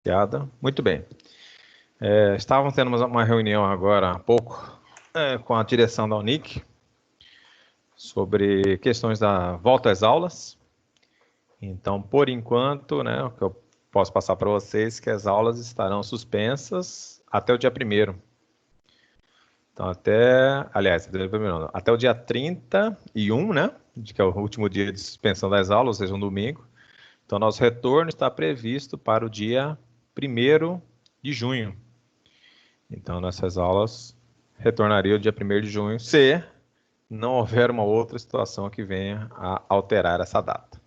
Piada. Muito bem. Estávamos tendo uma reunião agora há pouco com a direção da Unic sobre questões da volta às aulas. Então, por enquanto, o que eu posso passar para vocês é que as aulas estarão suspensas até o dia 1º. Então, até o dia 31, que é o último dia de suspensão das aulas, ou seja, um domingo. Então, nosso retorno está previsto para o dia 1º de junho. Então, nossas aulas retornariam dia 1º de junho, se não houver uma outra situação que venha a alterar essa data.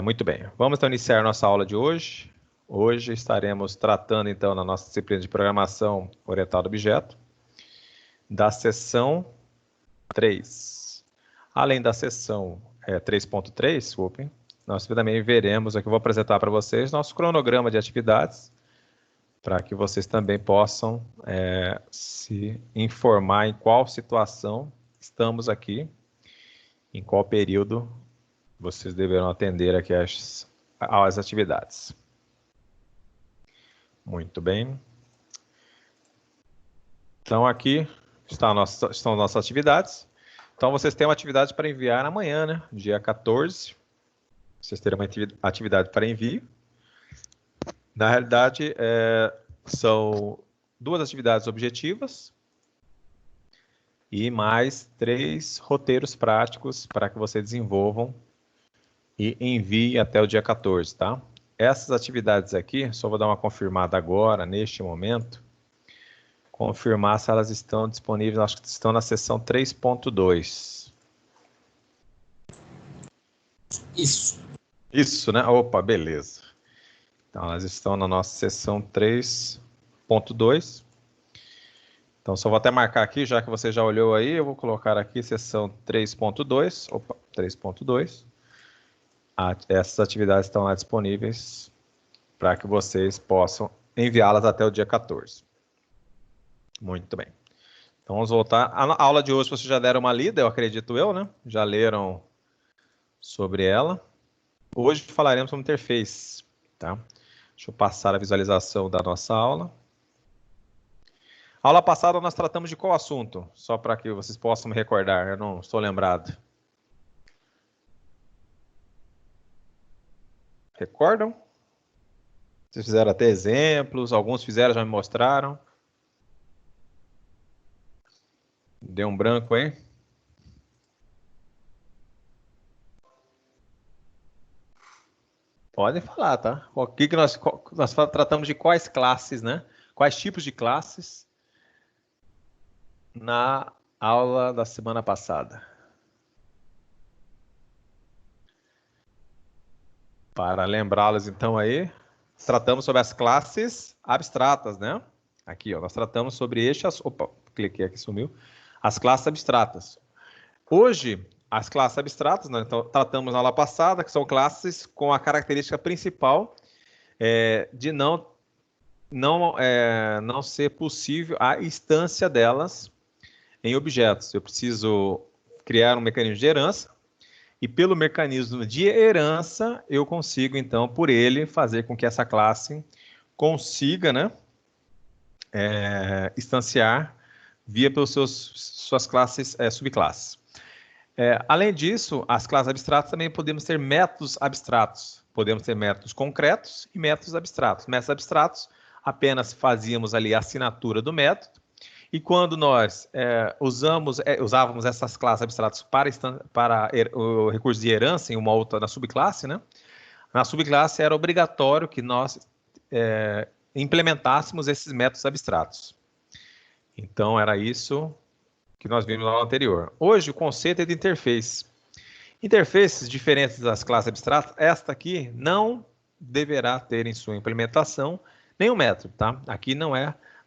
Muito bem, vamos então iniciar nossa aula de hoje. Hoje estaremos tratando então na nossa disciplina de programação orientada a objeto, da seção 3. Além da seção 3.3, nós também veremos, aqui eu vou apresentar para vocês nosso cronograma de atividades, para que vocês também possam se informar em qual situação estamos aqui, em qual período vocês deverão atender aqui às atividades. Muito bem. Então, aqui estão nossas atividades. Então, vocês têm uma atividade para enviar amanhã, dia 14. Vocês terão uma atividade para envio. Na realidade, são 2 atividades objetivas e mais 3 roteiros práticos para que vocês desenvolvam e enviem até o dia 14, tá? Essas atividades aqui, só vou dar uma confirmada agora, neste momento, confirmar se elas estão disponíveis, acho que estão na seção 3.2. Isso, né? Opa, beleza. Então, elas estão na nossa seção 3.2. Então, só vou até marcar aqui, já que você já olhou aí, eu vou colocar aqui seção 3.2. Opa, 3.2. Essas atividades estão lá disponíveis para que vocês possam enviá-las até o dia 14. Muito bem. Então, vamos voltar. A aula de hoje vocês já deram uma lida, eu acredito eu, Já leram sobre ela. Hoje falaremos sobre interface, tá? Deixa eu passar a visualização da nossa aula. A aula passada nós tratamos de qual assunto? Só para que vocês possam me recordar, eu não estou lembrado. Recordam? Vocês fizeram até exemplos, alguns fizeram, já me mostraram. Deu um branco aí? Podem falar, tá? O que nós tratamos de quais classes, Quais tipos de classes na aula da semana passada? Para lembrá-los, então, aí, tratamos sobre as classes abstratas, Aqui, nós tratamos sobre opa, cliquei aqui, sumiu. As classes abstratas. Hoje, as classes abstratas, então, tratamos na aula passada, que são classes com a característica principal de não ser possível a instância delas em objetos. Eu preciso criar um mecanismo de herança, e pelo mecanismo de herança, eu consigo, então, por ele, fazer com que essa classe consiga, instanciar via pelas suas classes, subclasses. Além disso, as classes abstratas também podemos ter métodos abstratos. Podemos ter métodos concretos e métodos abstratos. Métodos abstratos, apenas fazíamos ali a assinatura do método, e quando nós usávamos essas classes abstratas para o recurso de herança em uma outra, na subclasse, na subclasse era obrigatório que nós implementássemos esses métodos abstratos. Então, era isso que nós vimos na aula anterior. Hoje, o conceito é de interface. Interfaces diferentes das classes abstratas, esta aqui não deverá ter em sua implementação nenhum método, tá? Aqui não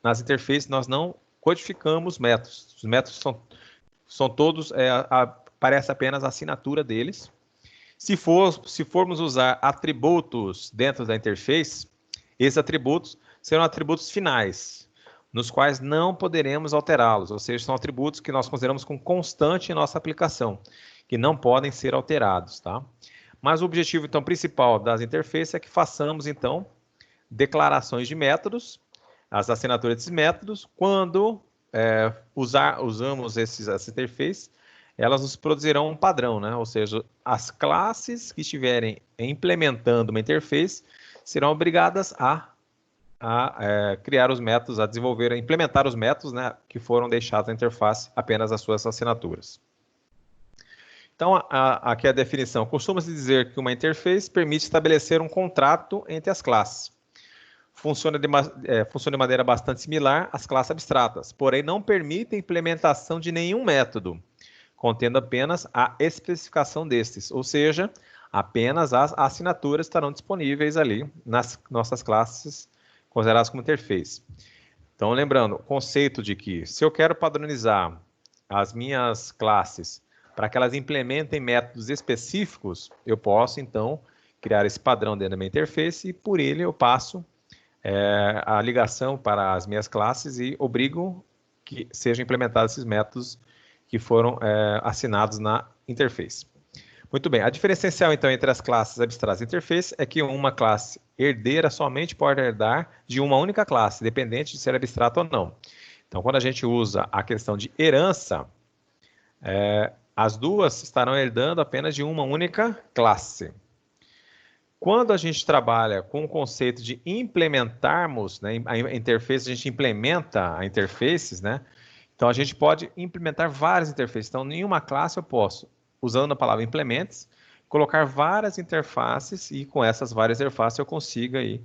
nas interfaces nós não codificamos métodos. Os métodos são todos, aparece apenas a assinatura deles. Se formos usar atributos dentro da interface, esses atributos serão atributos finais, nos quais não poderemos alterá-los, ou seja, são atributos que nós consideramos como constante em nossa aplicação, que não podem ser alterados, tá? Mas o objetivo, então, principal das interfaces é que façamos, então, declarações de métodos, as assinaturas desses métodos. Quando usamos essas interfaces, elas nos produzirão um padrão, né? Ou seja, as classes que estiverem implementando uma interface serão obrigadas a criar os métodos, a desenvolver, a implementar os métodos, né, que foram deixados na interface apenas as suas assinaturas. Então, aqui a definição. Costuma-se dizer que uma interface permite estabelecer um contrato entre as classes. Funciona de maneira bastante similar às classes abstratas, porém não permite a implementação de nenhum método, contendo apenas a especificação destes, ou seja, apenas as assinaturas estarão disponíveis ali nas nossas classes consideradas como interface. Então, lembrando, o conceito de que se eu quero padronizar as minhas classes para que elas implementem métodos específicos, eu posso, então, criar esse padrão dentro da minha interface e, por ele, eu passo a ligação para as minhas classes e obrigo que sejam implementados esses métodos que foram assinados na interface. Muito bem, a diferença essencial, então, entre as classes abstratas e interface é que uma classe herdeira somente pode herdar de uma única classe, independente de ser abstrata ou não. Então, quando a gente usa a questão de herança, as duas estarão herdando apenas de uma única classe. Quando a gente trabalha com o conceito de implementarmos, né, a interface, a gente implementa a interfaces, né? Então, a gente pode implementar várias interfaces. Então, em uma classe eu posso, usando a palavra implements, colocar várias interfaces e com essas várias interfaces eu consigo aí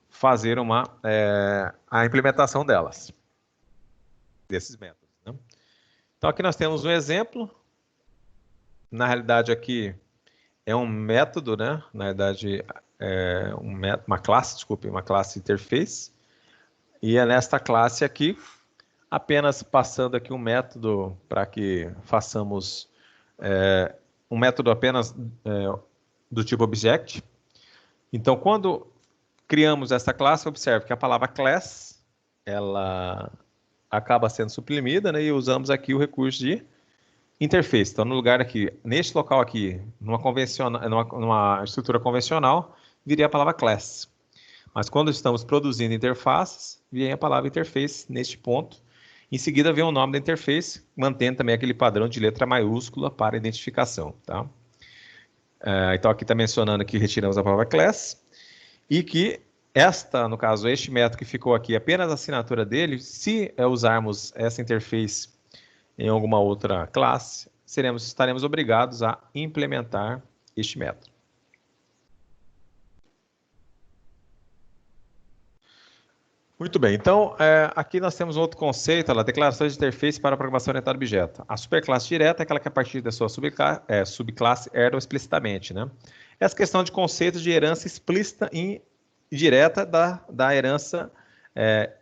fazer a implementação delas, desses métodos, né? Então, aqui nós temos um exemplo. Na realidade, aqui é um método, né? Na verdade, uma classe interface. E é nesta classe aqui, apenas passando aqui um método para que façamos um método apenas do tipo object. Então, quando criamos essa classe, observe que a palavra class, ela acaba sendo suprimida, né? E usamos aqui o recurso de interface. Então, no lugar aqui, neste local aqui, numa estrutura convencional, viria a palavra class. Mas quando estamos produzindo interfaces, vem a palavra interface neste ponto. Em seguida, vem o nome da interface, mantendo também aquele padrão de letra maiúscula para identificação, tá? Então, aqui está mencionando que retiramos a palavra class e que no caso, este método que ficou aqui, apenas a assinatura dele, se usarmos essa interface em alguma outra classe, estaremos obrigados a implementar este método. Muito bem, então aqui nós temos outro conceito, declarações de interface para programação orientada a objeto. A superclasse direta é aquela que a partir da sua subclasse herda explicitamente, né? Essa questão de conceitos de herança explícita e direta da herança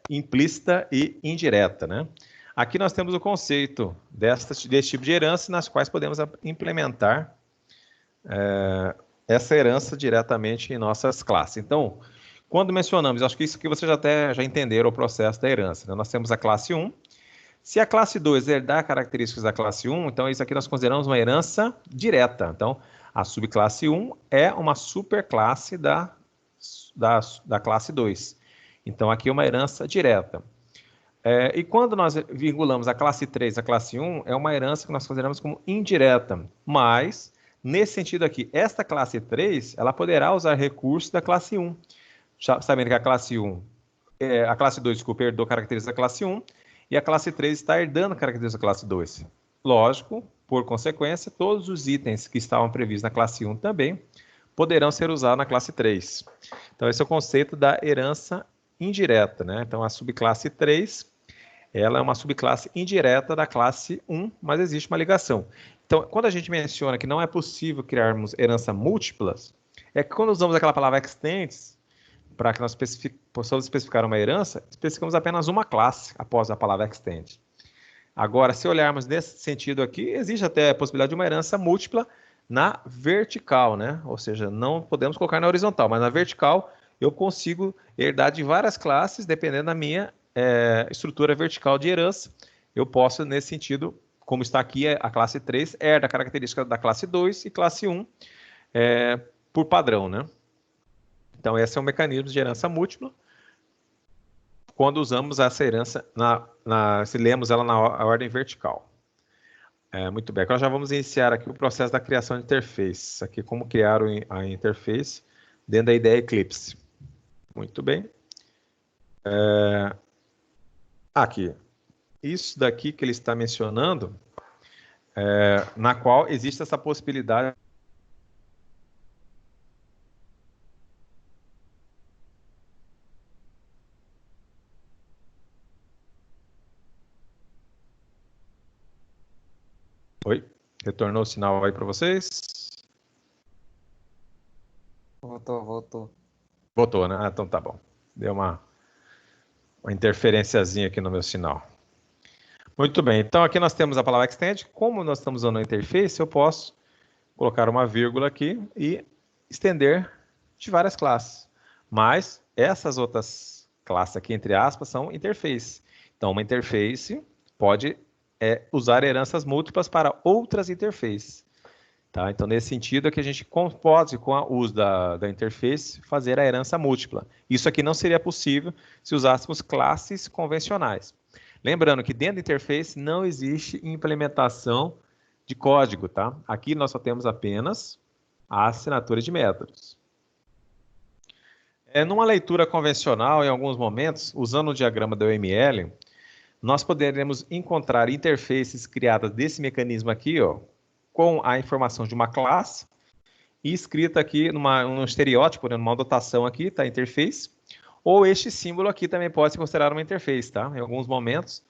implícita e indireta, né? Aqui nós temos o conceito desse tipo de herança, nas quais podemos implementar essa herança diretamente em nossas classes. Então, quando mencionamos, acho que isso aqui vocês já entenderam o processo da herança, né? Nós temos a classe 1. Se a classe 2 herdar características da classe 1, então isso aqui nós consideramos uma herança direta. Então, a subclasse 1 é uma superclasse da classe 2. Então, aqui é uma herança direta. E quando nós vinculamos a classe 3 à classe 1, é uma herança que nós consideramos como indireta. Mas, nesse sentido aqui, esta classe 3, ela poderá usar recursos da classe 1. Sabendo que a classe 2, desculpa, herdou características da classe 1, e a classe 3 está herdando características da classe 2. Lógico, por consequência, todos os itens que estavam previstos na classe 1 também poderão ser usados na classe 3. Então, esse é o conceito da herança indireta, né? Então, a subclasse 3, ela é uma subclasse indireta da classe 1, mas existe uma ligação. Então, quando a gente menciona que não é possível criarmos herança múltiplas, é que quando usamos aquela palavra extends, para que nós possamos especificar uma herança, especificamos apenas uma classe após a palavra extend. Agora, se olharmos nesse sentido aqui, existe até a possibilidade de uma herança múltipla na vertical, né? Ou seja, não podemos colocar na horizontal, mas na vertical eu consigo herdar de várias classes, dependendo da minha estrutura vertical de herança. Eu posso, nesse sentido, como está aqui a classe 3, herda a característica da classe 2 e classe 1 por padrão, né? Então, esse é um mecanismo de herança múltipla, quando usamos essa herança, se lemos ela na ordem vertical. Muito bem, agora já vamos iniciar aqui o processo da criação de interface. Aqui, como criar a interface dentro da ideia Eclipse. Muito bem. Aqui, isso daqui que ele está mencionando, na qual existe essa possibilidade. Oi, retornou o sinal aí para vocês? Voltou. Voltou, né? Então tá bom. Deu uma interferenciazinha aqui no meu sinal. Muito bem, então aqui nós temos a palavra extend. Como nós estamos usando a interface, eu posso colocar uma vírgula aqui e estender de várias classes. Mas essas outras classes aqui, entre aspas, são interface. Então, uma interface pode usar heranças múltiplas para outras interfaces. Tá? Então, nesse sentido, é que a gente pode, com o uso da interface, fazer a herança múltipla. Isso aqui não seria possível se usássemos classes convencionais. Lembrando que dentro da interface não existe implementação de código, tá? Aqui nós só temos apenas a assinatura de métodos. Numa leitura convencional, em alguns momentos, usando o diagrama da UML, nós poderemos encontrar interfaces criadas desse mecanismo aqui, ó, com a informação de uma classe e escrita aqui num estereótipo, né, numa dotação aqui, tá? Interface. Ou este símbolo aqui também pode ser considerado uma interface, tá? Em alguns momentos,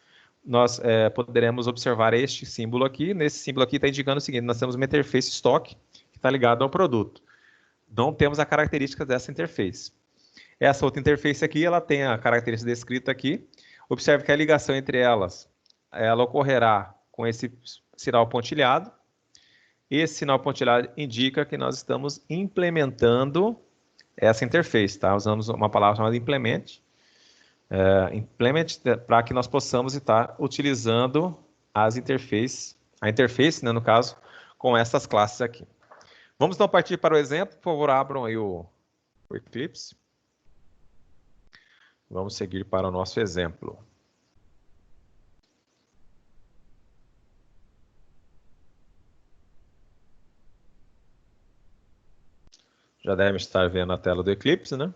nós poderemos observar este símbolo aqui. Nesse símbolo aqui está indicando o seguinte: nós temos uma interface estoque que está ligada ao produto. Não temos a característica dessa interface. Essa outra interface aqui, ela tem a característica descrita aqui. Observe que a ligação entre elas, ela ocorrerá com esse sinal pontilhado. Esse sinal pontilhado indica que nós estamos implementando essa interface, tá? Usamos uma palavra chamada implement. Implement para que nós possamos estar utilizando a interface, né, no caso, com essas classes aqui. Vamos então partir para o exemplo. Por favor, abram aí o Eclipse. Vamos seguir para o nosso exemplo. Já devem estar vendo a tela do Eclipse, né?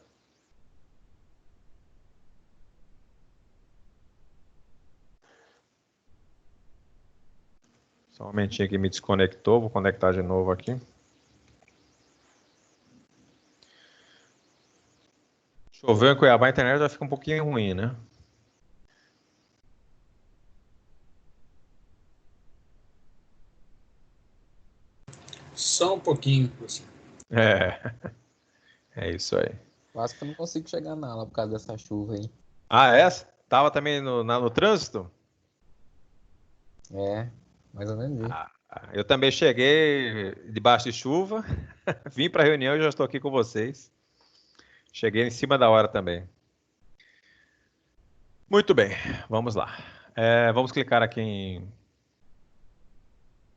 Só um momentinho que me desconectou, vou conectar de novo aqui. Choveu em Cuiabá, a internet já fica um pouquinho ruim, né? Só um pouquinho, professor. É isso aí. Quase que eu não consigo chegar nela por causa dessa chuva aí. Ah, essa? Tava também no trânsito? Mais ou menos isso. Eu também cheguei debaixo de chuva, vim para a reunião e já estou aqui com vocês. Cheguei em cima da hora também. Muito bem, vamos lá. Vamos clicar aqui em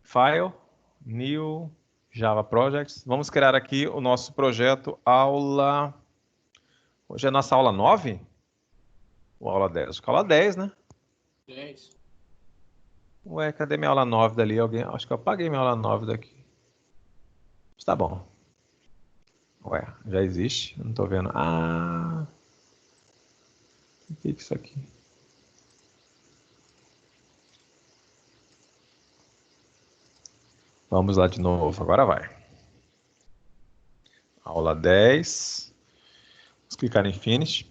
File, New, Java Projects. Vamos criar aqui o nosso projeto aula... Hoje é a nossa aula 9? Ou aula 10? Acho que é aula 10, né? 10. Ué, cadê minha aula 9 dali? Acho que eu apaguei minha aula 9 daqui. Está bom. Ué, já existe? Não estou vendo. Ah! O que é isso aqui? Vamos lá de novo. Agora vai. Aula 10. Vamos clicar em Finish.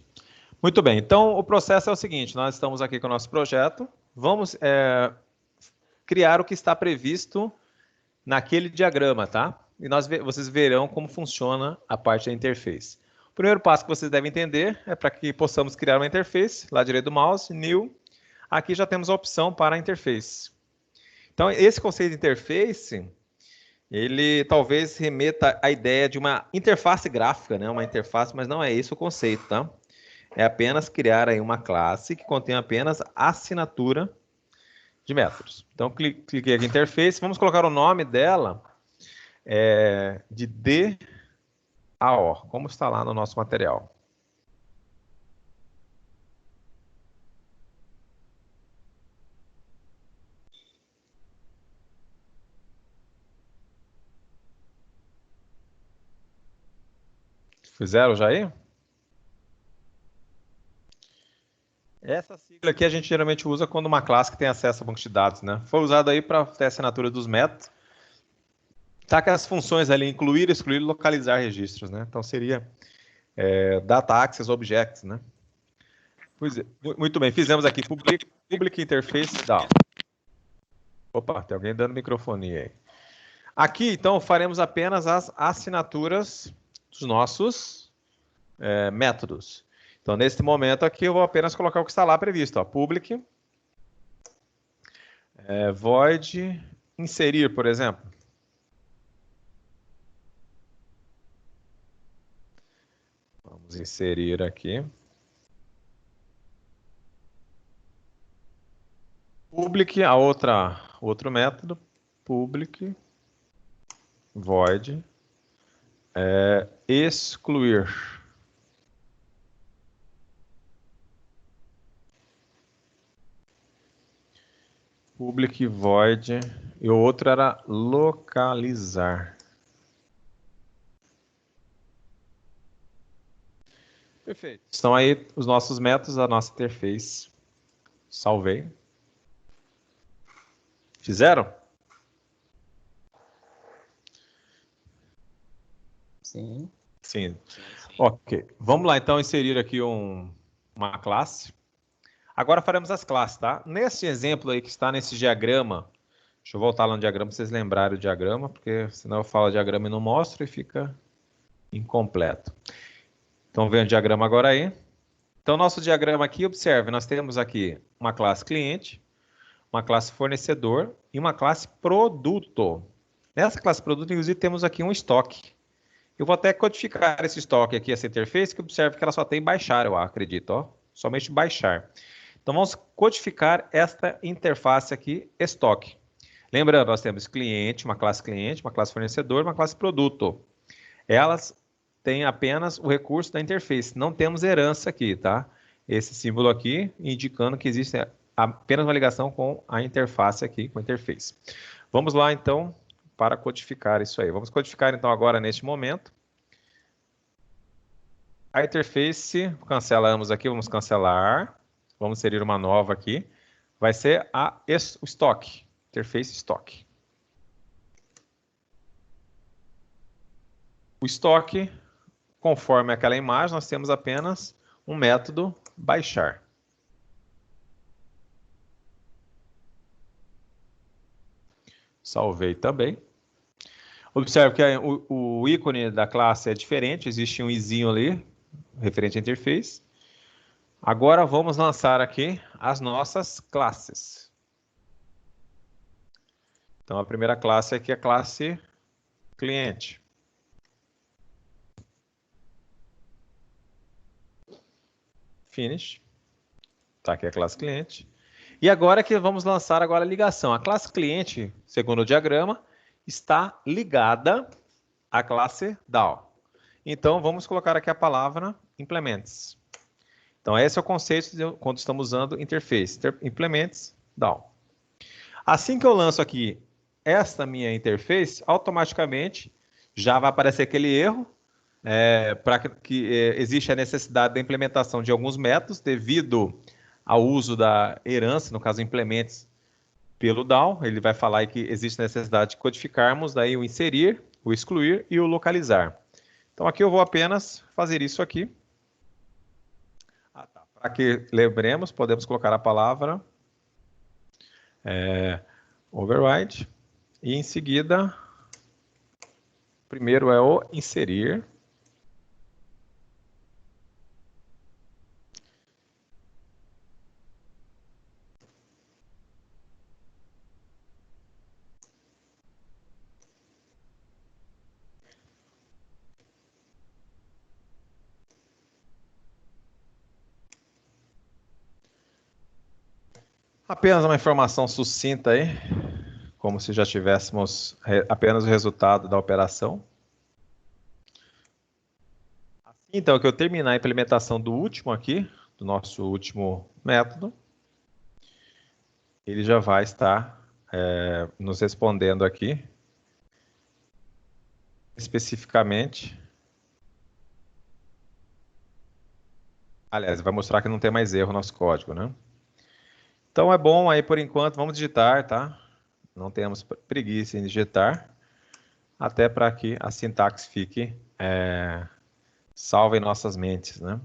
Muito bem. Então, o processo é o seguinte. Nós estamos aqui com o nosso projeto. Vamos criar o que está previsto naquele diagrama, tá? E vocês verão como funciona a parte da interface. O primeiro passo que vocês devem entender é para que possamos criar uma interface, lá direito do mouse, New. Aqui já temos a opção para a interface. Então, esse conceito de interface, ele talvez remeta à ideia de uma interface gráfica, né? Uma interface, mas não é esse o conceito, tá? É apenas criar aí uma classe que contém apenas assinatura de métodos. Então, cliquei aqui em interface. Vamos colocar o nome dela de AO, como está lá no nosso material. Fizeram já aí? Essa sigla aqui a gente geralmente usa quando uma classe que tem acesso a banco de dados, né? Foi usado aí para ter a assinatura dos métodos. Tá com as funções ali, incluir, excluir, localizar registros, né? Então seria Data Access Objects, né? Pois é, muito bem, fizemos aqui Public Interface DAO. Opa, tem alguém dando microfone aí. Aqui, então, faremos apenas as assinaturas dos nossos métodos. Então, neste momento aqui, eu vou apenas colocar o que está lá previsto. Ó, public, void, inserir, por exemplo. Vamos inserir aqui. Public, outro método, public, void, excluir. Public, void, e o outro era localizar. Perfeito. Estão aí os nossos métodos, a nossa interface. Salvei. Fizeram? Sim. Sim. Ok. Vamos lá, então, inserir aqui uma classe. Agora faremos as classes, tá? Nesse exemplo aí que está nesse diagrama, deixa eu voltar lá no diagrama para vocês lembrarem o diagrama, porque senão eu falo diagrama e não mostro e fica incompleto. Então, vem o diagrama agora aí. Então, nosso diagrama aqui, observe, nós temos aqui uma classe cliente, uma classe fornecedor e uma classe produto. Nessa classe produto, inclusive, temos aqui um estoque. Eu vou até codificar esse estoque aqui, essa interface, que observe que ela só tem baixar, eu acredito, ó, somente baixar. Então, vamos codificar esta interface aqui, estoque. Lembrando, nós temos cliente, uma classe fornecedor, uma classe produto. Elas têm apenas o recurso da interface, não temos herança aqui, tá? Esse símbolo aqui indicando que existe apenas uma ligação com a interface aqui, com a interface. Vamos lá, então, para codificar isso aí. Vamos codificar, então, agora, neste momento. A interface, cancelamos aqui, vamos cancelar. Vamos inserir uma nova aqui. Vai ser o estoque, interface estoque. O estoque, conforme aquela imagem, nós temos apenas um método baixar. Salvei também. Observe que o ícone da classe é diferente, existe um izinho ali, referente à interface. Agora vamos lançar aqui as nossas classes. Então, a primeira classe aqui é a classe cliente. Finish. Tá aqui a classe cliente. E agora que vamos lançar agora a ligação. A classe cliente, segundo o diagrama, está ligada à classe DAO. Então, vamos colocar aqui a palavra implements. Então, esse é o conceito quando estamos usando interface. Implements DAO. Assim que eu lanço aqui esta minha interface, automaticamente já vai aparecer aquele erro, para que existe a necessidade da implementação de alguns métodos devido ao uso da herança, no caso implements, pelo DAO. Ele vai falar aí que existe necessidade de codificarmos daí o inserir, o excluir e o localizar. Então aqui eu vou apenas fazer isso aqui. Para que lembremos, podemos colocar a palavra override e em seguida, primeiro é o inserir. Apenas uma informação sucinta aí, como se já tivéssemos apenas o resultado da operação. Então, que eu terminar a implementação do último aqui, do nosso último método, ele já vai estar nos respondendo aqui, especificamente. Aliás, vai mostrar que não tem mais erro no nosso código, né? Então é bom aí, por enquanto, vamos digitar, tá? Não temos preguiça em digitar, até para que a sintaxe fique salva em nossas mentes, né?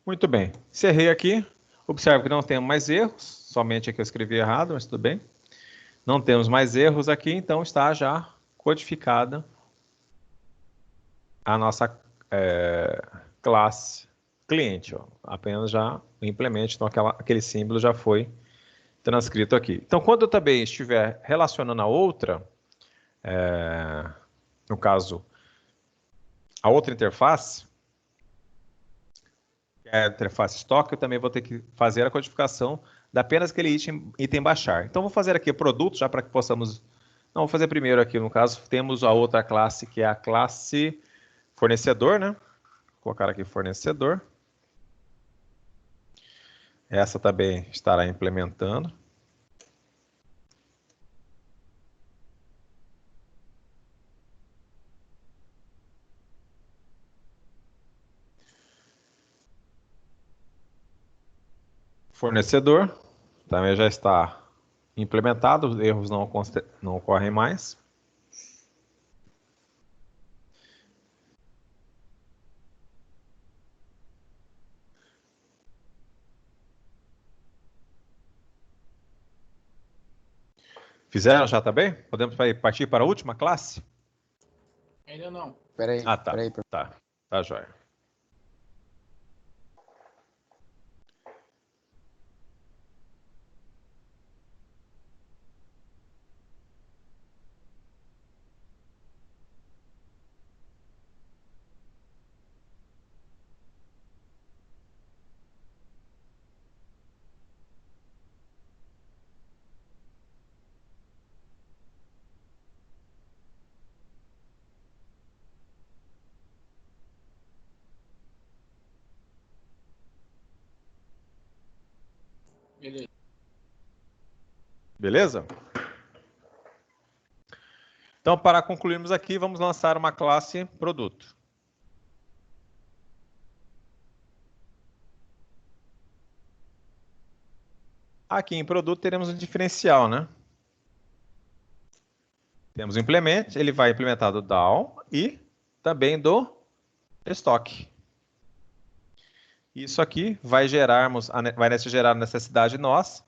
Muito bem. Encerrei aqui. Observe que não temos mais erros, somente aqui eu escrevi errado, mas tudo bem. Não temos mais erros aqui, então está já codificada a nossa classe cliente. Ó. Apenas já o implemento, então aquele símbolo já foi transcrito aqui. Então, quando eu também estiver relacionando a outra, no caso, a outra interface, que é a interface estoque, eu também vou ter que fazer a codificação de apenas aquele item baixar. Então, vou fazer aqui produto, já para que possamos... Não, vou fazer primeiro aqui, no caso, temos a outra classe, que é a classe fornecedor, né? Vou colocar aqui fornecedor. Essa também estará implementando. Fornecedor também já está implementado, os erros não ocorrem mais. Fizeram já também? Podemos partir para a última classe? Ainda não. Peraí, Ah, tá. peraí. Tá jóia. Beleza. Beleza? Então, para concluirmos aqui, vamos lançar uma classe produto. Aqui em produto teremos um diferencial, né? Temos o implement, ele vai implementar do DAO e também do estoque. Isso aqui vai gerar a necessidade nós,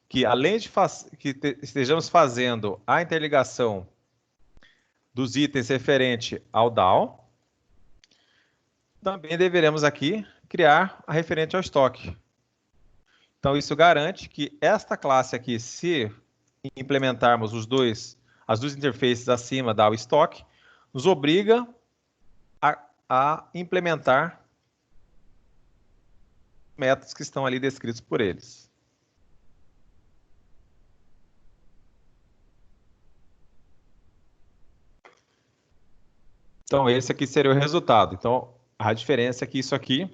que além de estejamos fazendo a interligação dos itens referente ao DAO, também deveremos aqui criar a referente ao estoque. Então, isso garante que esta classe aqui, se implementarmos as duas interfaces acima da estoque, nos obriga a implementar métodos que estão ali descritos por eles. Então, esse aqui seria o resultado. Então, a diferença é que isso aqui,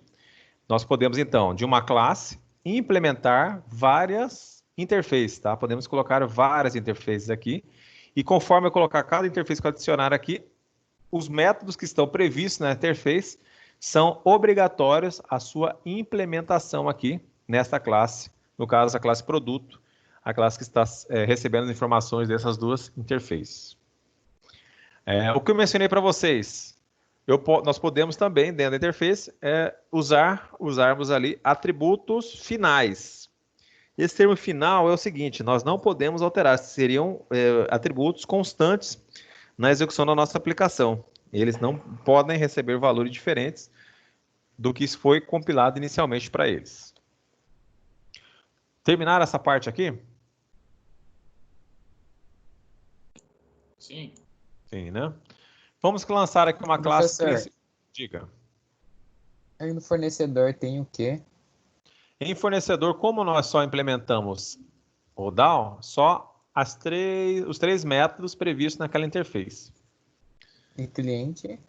nós podemos, então, de uma classe, implementar várias interfaces, tá? Podemos colocar várias interfaces aqui, e conforme eu colocar cada interface que eu adicionar aqui, os métodos que estão previstos na interface são obrigatórios a sua implementação aqui nesta classe, no caso, a classe produto, a classe que está recebendo as informações dessas duas interfaces. O que eu mencionei para vocês, nós podemos também, dentro da interface, usarmos ali atributos finais. Esse termo final é o seguinte, nós não podemos alterar, seriam atributos constantes na execução da nossa aplicação. Eles não podem receber valores diferentes do que foi compilado inicialmente para eles. Terminar essa parte aqui? Sim. Sim, né? Vamos lançar aqui uma classe... Professor, Diga. Aí no fornecedor tem o quê? Em fornecedor, como nós só implementamos o DAO, só os três métodos previstos naquela interface. E cliente?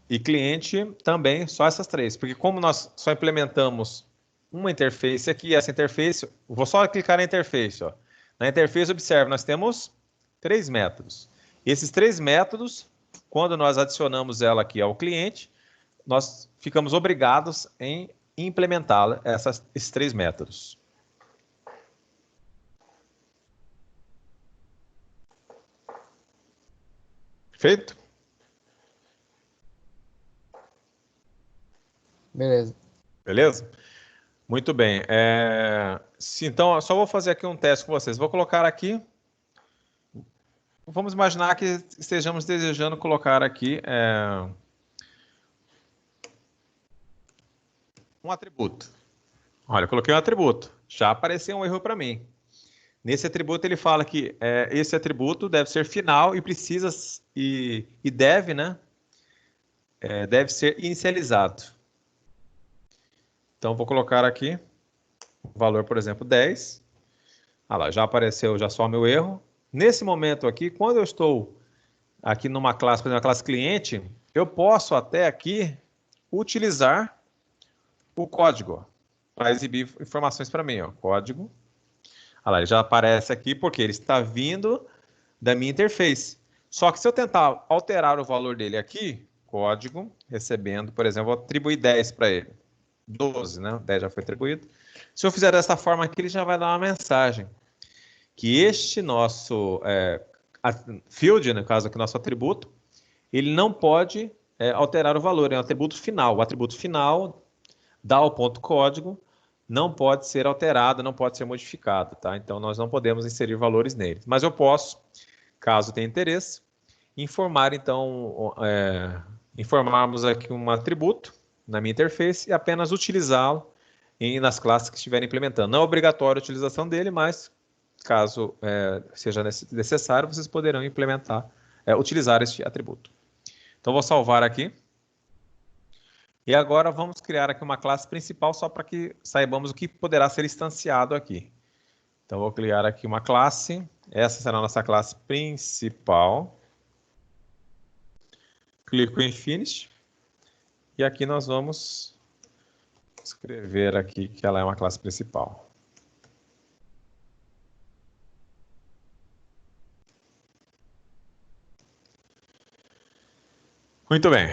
E cliente também, só essas três. Porque como nós só implementamos uma interface aqui, essa interface, vou só clicar na interface. Ó. Na interface, observe, nós temos três métodos. Esses três métodos, quando nós adicionamos ela aqui ao cliente, nós ficamos obrigados em implementar esses três métodos. Perfeito? Beleza. Beleza? Muito bem. Então, eu só vou fazer aqui um teste com vocês. Vou colocar aqui. Vamos imaginar que estejamos desejando colocar aqui um atributo. Olha, eu coloquei um atributo. Já apareceu um erro para mim. Nesse atributo ele fala que esse atributo deve ser final e precisa e deve, né? Deve ser inicializado. Então vou colocar aqui o valor, por exemplo, 10. Ah lá, já apareceu já só o meu erro. Nesse momento aqui, quando eu estou aqui numa classe, por exemplo, uma classe cliente, eu posso até aqui utilizar o código para exibir informações para mim, ó, código. Olha lá, ele já aparece aqui porque ele está vindo da minha interface. Só que se eu tentar alterar o valor dele aqui, código, recebendo, por exemplo, vou atribuir 10 para ele. 12, né? 10 já foi atribuído. Se eu fizer dessa forma aqui, ele já vai dar uma mensagem. Que este nosso field, no caso aqui, nosso atributo, ele não pode alterar o valor, é um atributo final. O atributo final dá o ponto código, não pode ser alterado, não pode ser modificado, tá? Então, nós não podemos inserir valores nele. Mas eu posso, caso tenha interesse, informar, então, informarmos aqui um atributo na minha interface e apenas utilizá-lo nas classes que estiverem implementando. Não é obrigatória a utilização dele, mas caso seja necessário, vocês poderão implementar, utilizar este atributo. Então, vou salvar aqui. E agora vamos criar aqui uma classe principal só para que saibamos o que poderá ser instanciado aqui. Então, vou criar aqui uma classe. Essa será a nossa classe principal. Clico em Finish. E aqui nós vamos escrever aqui que ela é uma classe principal. Muito bem.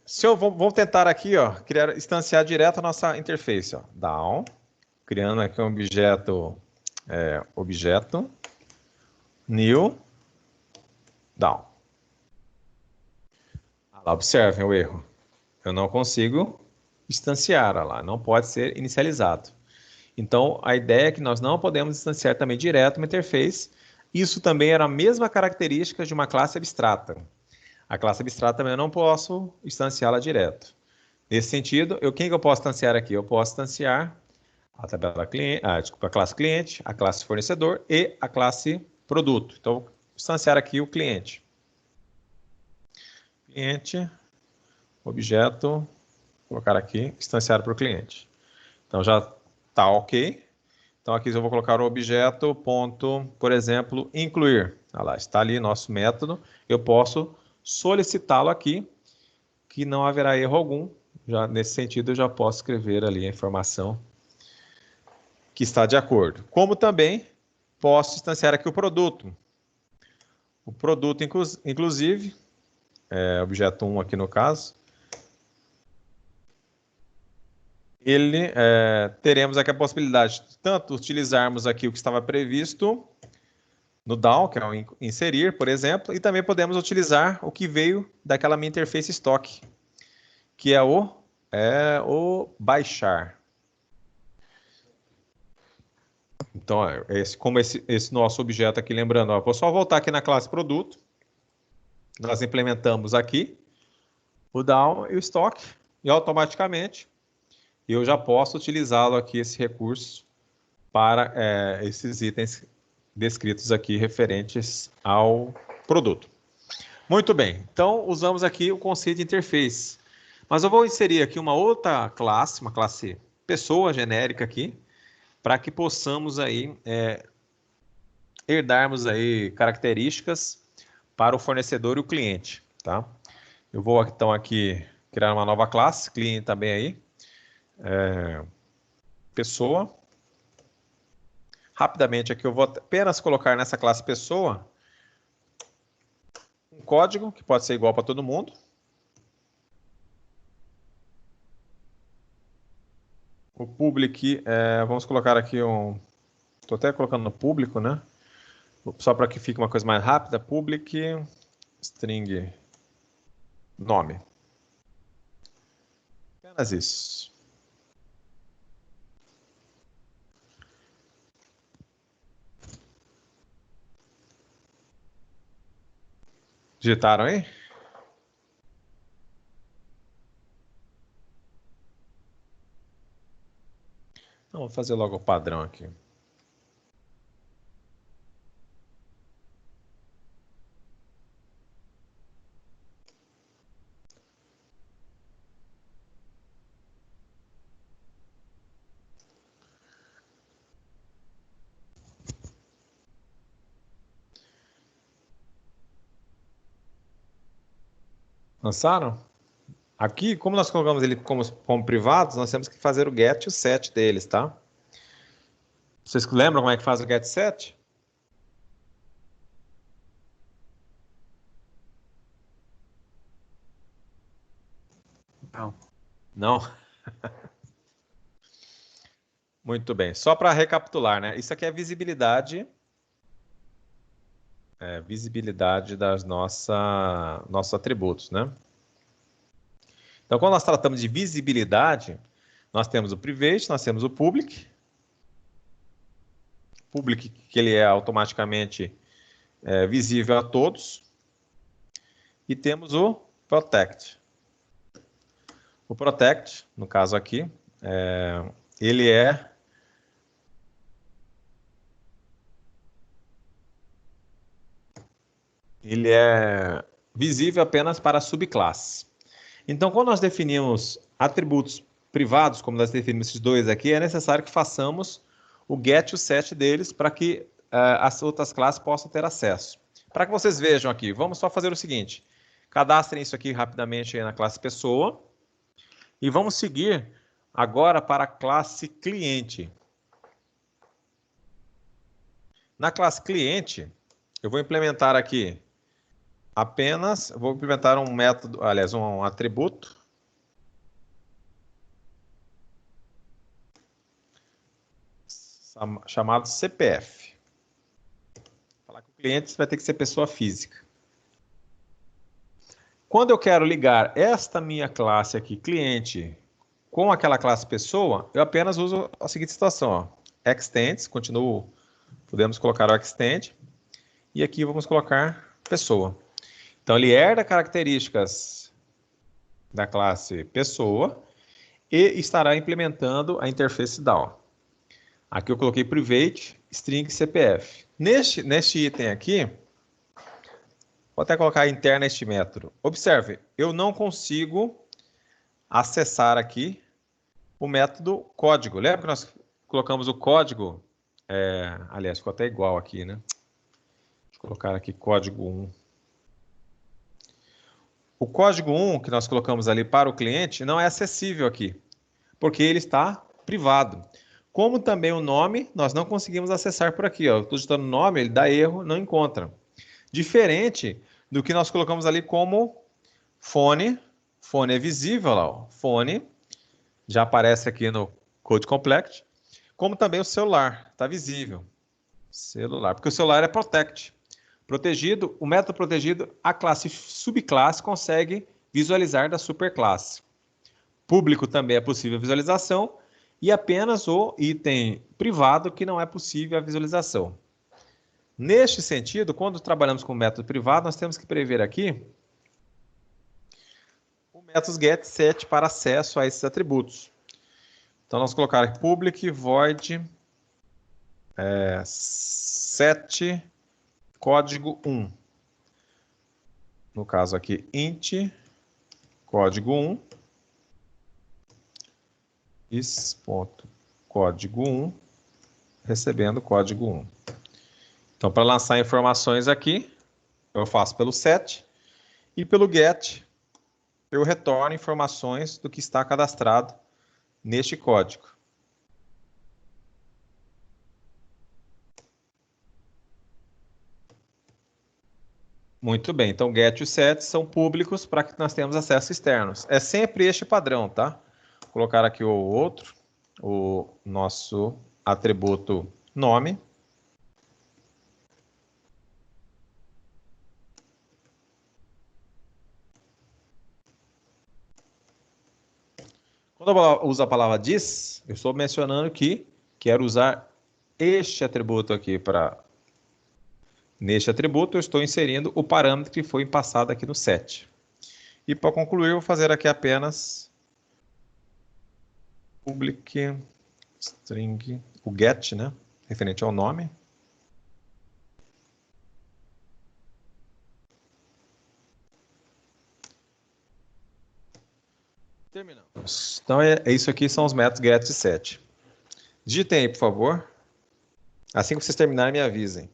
Se eu vou tentar aqui, ó, instanciar direto a nossa interface, ó, down, criando aqui um objeto, new, down. Lá, observem o erro. Eu não consigo instanciar, ó lá, não pode ser inicializado. Então, a ideia é que nós não podemos instanciar também direto uma interface. Isso também era a mesma característica de uma classe abstrata. A classe abstrata também eu não posso instanciá-la direto. Nesse sentido, quem que eu posso instanciar aqui? Eu posso instanciar a tabela cliente, a classe cliente, a classe fornecedor e a classe produto. Então, vou instanciar aqui o cliente. Cliente, objeto, vou colocar aqui, instanciado para o cliente. Então, já está ok. Então, aqui eu vou colocar o objeto, ponto, por exemplo, incluir. Olha lá, está ali nosso método. Eu posso solicitá-lo aqui, que não haverá erro algum. Já, nesse sentido, eu já posso escrever ali a informação que está de acordo. Como também posso instanciar aqui o produto. O produto, inclusive, objeto 1 aqui no caso, teremos aqui a possibilidade de tanto utilizarmos aqui o que estava previsto no DAO, que é o inserir, por exemplo, e também podemos utilizar o que veio daquela minha interface estoque, que é o baixar. Então, como esse nosso objeto aqui, lembrando, vou só voltar aqui na classe produto, nós implementamos aqui o DAO e o estoque, e automaticamente eu já posso utilizá-lo aqui, esse recurso, para esses itens descritos aqui referentes ao produto. Muito bem, então usamos aqui o conceito de interface. Mas eu vou inserir aqui uma outra classe, uma classe pessoa genérica aqui, para que possamos aí herdarmos aí características para o fornecedor e o cliente, tá? Eu vou então aqui criar uma nova classe, cliente também aí, pessoa. Rapidamente aqui eu vou apenas colocar nessa classe pessoa um código que pode ser igual para todo mundo. O public, vamos colocar aqui um... Estou até colocando no público, né? Só para que fique uma coisa mais rápida. Public string nome. Apenas isso. Digitaram aí? Então, vou fazer logo o padrão aqui. Lançaram? Aqui, como nós colocamos ele como privados, nós temos que fazer o get e o set deles, tá? Vocês lembram como é que faz o get set? Não. Não? Muito bem. Só para recapitular, né? Isso aqui é visibilidade. Visibilidade das nossos atributos, né? Então, quando nós tratamos de visibilidade, nós temos o private, nós temos o public. Public, que ele é automaticamente visível a todos. E temos o protect. O protect, no caso aqui, ele é visível apenas para a subclasse. Então, quando nós definimos atributos privados, como nós definimos esses dois aqui, é necessário que façamos o get e o set deles para que as outras classes possam ter acesso. Para que vocês vejam aqui, vamos só fazer o seguinte. Cadastrem isso aqui rapidamente aí na classe pessoa. E vamos seguir agora para a classe cliente. Na classe cliente, eu vou implementar aqui vou implementar um método, aliás, um atributo. Chamado CPF. Falar com o cliente, vai ter que ser pessoa física. Quando eu quero ligar esta minha classe aqui, cliente, com aquela classe pessoa, eu apenas uso a seguinte situação, ó. Extends, podemos colocar o extend, e aqui vamos colocar pessoa. Então, ele herda características da classe pessoa e estará implementando a interface DAO. Aqui eu coloquei private string CPF. Neste item aqui, vou até colocar interna este método. Observe, eu não consigo acessar aqui o método código. Lembra que nós colocamos o código? Aliás, ficou até igual aqui, né? Deixa eu colocar aqui código 1. O código 1 que nós colocamos ali para o cliente não é acessível aqui, porque ele está privado. Como também o nome, nós não conseguimos acessar por aqui. Estou digitando o nome, ele dá erro, não encontra. Diferente do que nós colocamos ali como fone. Fone é visível lá, ó. Fone, já aparece aqui no Code Complete. Como também o celular, está visível. Celular, porque o celular é protect. Protegido, o método protegido, a classe subclasse consegue visualizar da superclasse. Público também é possível visualização e apenas o item privado que não é possível a visualização. Neste sentido, quando trabalhamos com o método privado, nós temos que prever aqui o método getSet para acesso a esses atributos. Então, nós colocar aqui public void set código 1. No caso aqui, int código 1. is.código 1, recebendo código 1. Então, para lançar informações aqui, eu faço pelo set e pelo get, eu retorno informações do que está cadastrado neste código. Muito bem, então get e set são públicos para que nós tenhamos acesso externos. É sempre este padrão, tá? Vou colocar aqui o outro, o nosso atributo nome. Quando eu uso a palavra this, eu estou mencionando que quero usar este atributo aqui para... Neste atributo, eu estou inserindo o parâmetro que foi passado aqui no set. E para concluir, eu vou fazer aqui apenas public string, o get, né? Referente ao nome. Terminamos. Então, isso aqui são os métodos get e set. Digitem aí, por favor. Assim que vocês terminarem, me avisem.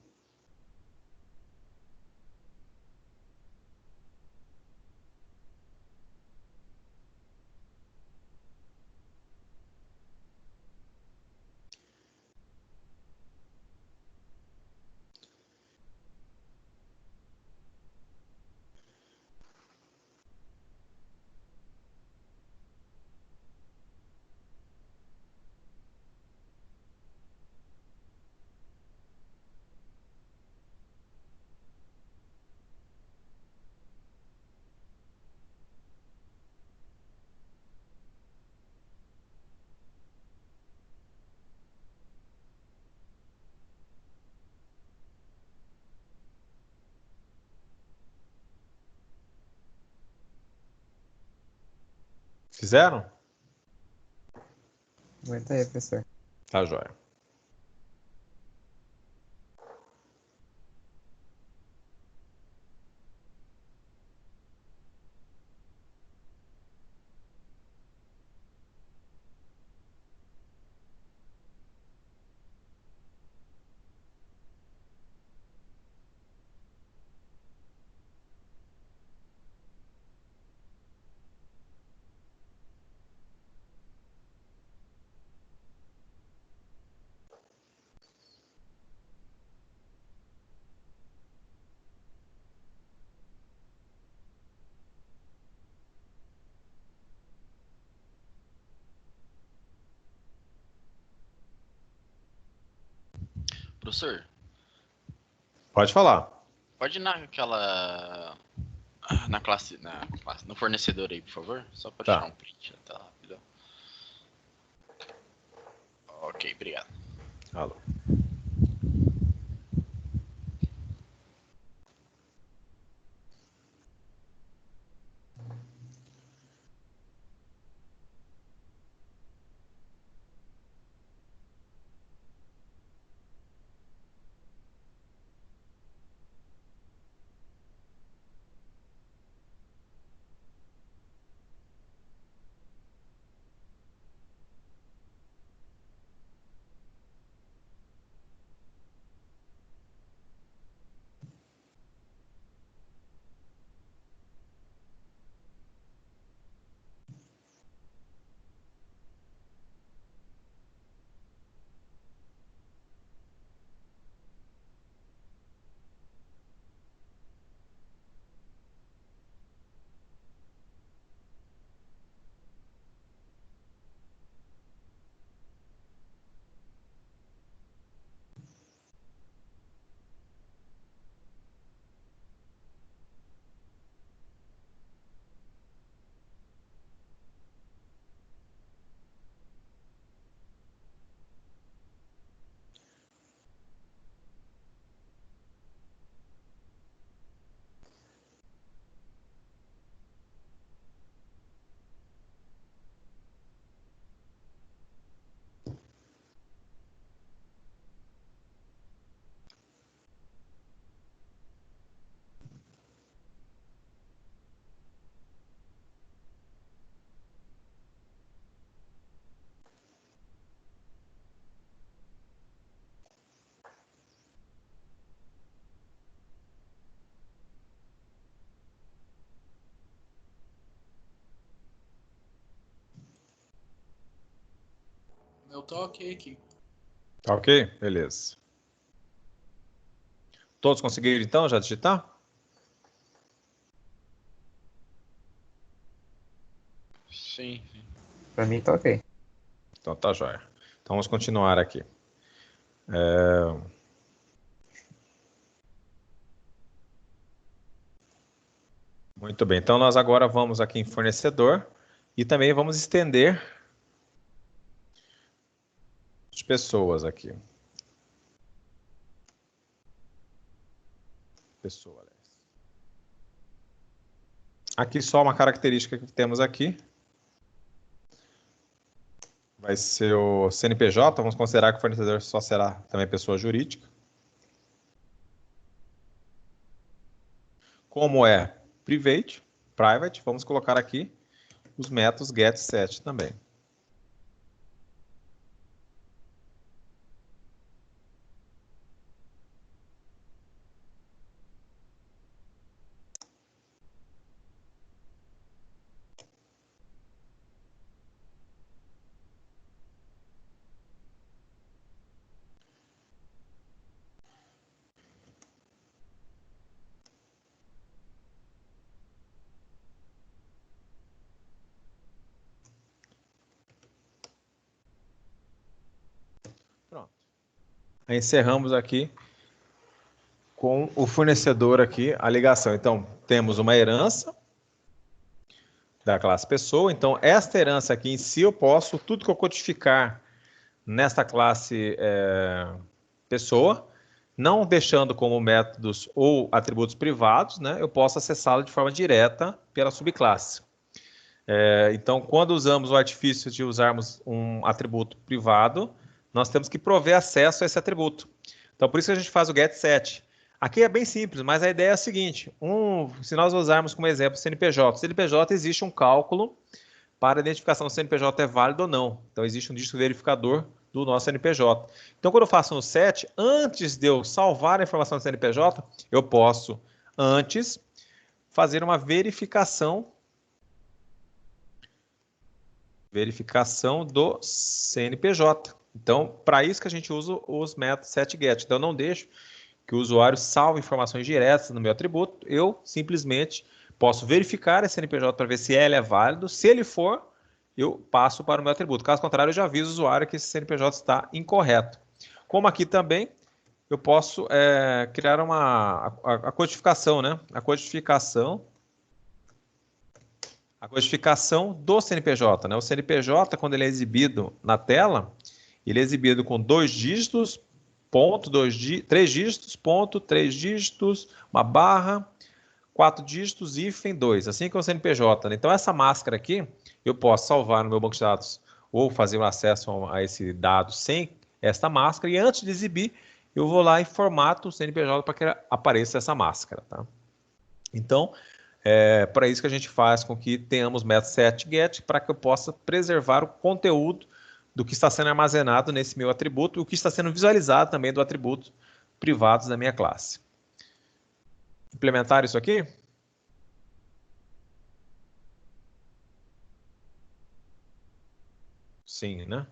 Fizeram? Aguenta aí, professor. Tá, joia. Professor, Pode falar. pode ir naquela. No fornecedor aí, por favor? Só para Tá. tirar um print da tela rápido. Ok, obrigado. Alô. Tá ok aqui. Tá ok? Beleza. Todos conseguiram então já digitar? Sim, sim. Pra mim tá ok. Então tá jóia. Então vamos continuar aqui. Muito bem. Então nós agora vamos aqui em fornecedor e também vamos estender as pessoas aqui. Pessoa, aliás. Aqui só uma característica que temos aqui. Vai ser o CNPJ. Vamos considerar que o fornecedor só será também pessoa jurídica. Como é private, vamos colocar aqui os métodos get, set também. Pronto. Aí encerramos aqui com o fornecedor aqui a ligação. Então, temos uma herança da classe pessoa. Então, esta herança aqui em si, eu posso, tudo que eu codificar nesta classe pessoa, não deixando como métodos ou atributos privados, né, eu posso acessá-la de forma direta pela subclasse. Então, quando usamos o artifício de usarmos um atributo privado, nós temos que prover acesso a esse atributo. Então, por isso que a gente faz o getSet. Aqui é bem simples, mas a ideia é a seguinte: se nós usarmos como exemplo CNPJ, CNPJ existe um cálculo para a identificação se o CNPJ é válido ou não. Então, existe um dígito verificador do nosso CNPJ. Então, quando eu faço no set, antes de eu salvar a informação do CNPJ, eu posso, antes, fazer uma verificação do CNPJ. Então, para isso que a gente usa os métodos setGet. Então, eu não deixo que o usuário salve informações diretas no meu atributo, eu simplesmente posso verificar esse CNPJ para ver se ele é válido. Se ele for, eu passo para o meu atributo. Caso contrário, eu já aviso o usuário que esse CNPJ está incorreto. Como aqui também, eu posso criar a codificação, né? A codificação do CNPJ, né? O CNPJ, quando ele é exibido na tela, ele é exibido com 2 dígitos, ponto, 3 dígitos, ponto, 3 dígitos, uma barra, 4 dígitos, hífen 2, assim que é o CNPJ, né? Então, essa máscara aqui, eu posso salvar no meu banco de dados ou fazer um acesso a esse dado sem esta máscara, e antes de exibir, eu vou lá e formato o CNPJ para que apareça essa máscara, tá? Então, para isso que a gente faz com que tenhamos método setGet para que eu possa preservar o conteúdo do que está sendo armazenado nesse meu atributo e o que está sendo visualizado também do atributo privados da minha classe. Implementar isso aqui? Sim, né?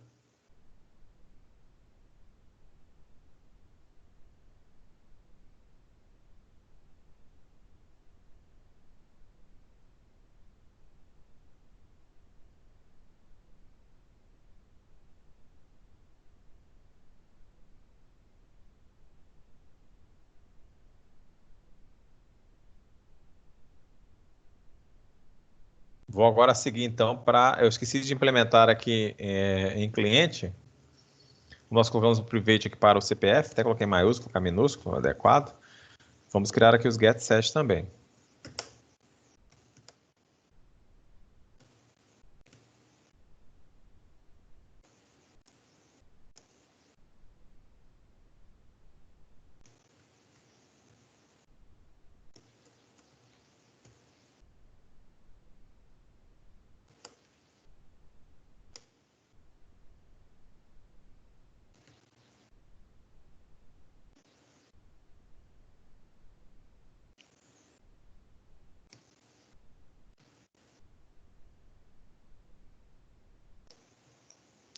Vou agora seguir então para... Eu esqueci de implementar aqui em cliente. Nós colocamos o private aqui para o CPF, até coloquei maiúsculo, colocar minúsculo, adequado. Vamos criar aqui os getSet também.